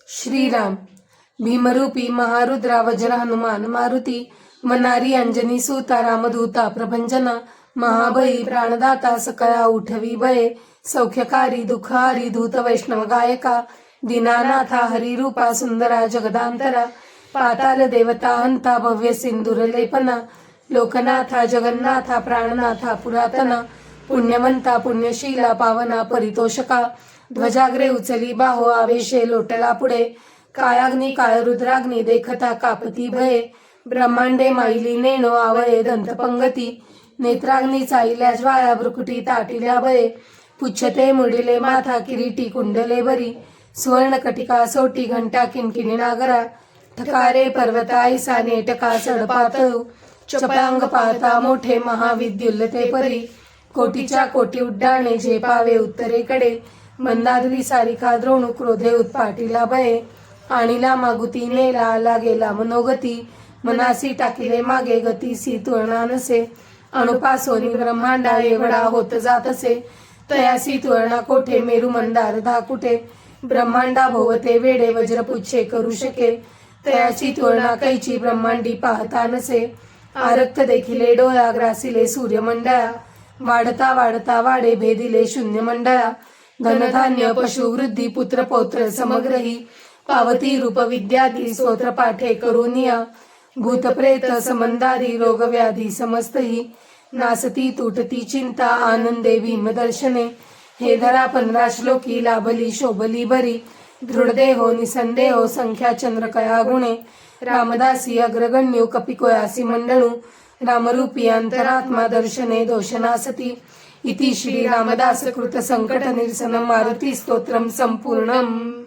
श्रीराम भीमरूपी महारुद्रा वज्र हनुमान मारुती मनारी अंजनी सूता रामदूता प्रभंजना महाबळी प्राणदाता सकळा उठवी बळे सौख्यकारी दुःखहारी धूत वैष्णव गायका दीनानाथा हरिरूपा सुंदरा जगदांतरा पाताल देवता हंता भव्य सिंदूर लेपना लोकनाथा जगन्नाथा प्राणनाथा पुरातना पुण्यवंता पुण्यशीला पावना परितोषका ध्वजाग्रे उचली बाहो आवेशे लोटला पुढे कायाग्नी काळ रुद्राग्नी देखता कापती भये ब्रह्मांडे माईली नेणो आवळे दंतपंगती नेत्राग्नी चाईल्या ज्वाळा भ्रुकुटी ताटिल्या बये पुच्छते मुडिले माथा किरीटी कुंडले बरी सुवर्ण कटिका सोटी घंटा किणकिणी नागरा ठकारे पर्वता ऐसा नेटका चढपातळू चपळांग पाहता मोठे महाविद्युल्लते परी कोटीच्या कोटी उड्डाणे झेपावे उत्तरेकडे मंदादरी सारिका द्रोणू क्रोधे उत्पाटीला भये आणीला मागुती नेला लागेला मनोगती मनासी टाकिले मागे गतीसी तुळना नसे अणुपासोनी ब्रह्मांडा एवढा होत जात असे तयासी तुळना कोठे मेरू मंदार धाकुटे ब्रह्मांडा भोवते वेडे वज्रपुच्छे करू शके तयाची तुळना कैची ब्रह्मांडी पाहता नसे आरक्त देखिले डोळा ग्रासिले सूर्यमंडळा वाढता वाढता वाडे भेदिले शून्य मंडळा धनधान्य पशुवृद्धी पुत्र पौत्र समग्रही पावती रूप विद्यादी स्तोत्र पाठे करुनिया भूतप्रेत समंदारी रोगव्याधी समस्तही नासती तुटती चिंता आनंदे भीमदर्शने हे धरा 15 श्लोकी लाभली शोभली बरी दृढदेहो निसंदेहो संख्या चंद्रकया गुणे रामदासी अग्रगण्यो कपिकोयासी मंडळू रामरूपी अंतरात्मा दर्शने दोषनासती इति श्री रामदास कृत संकट निरसनं मारुती स्तोत्रम संपूर्णम।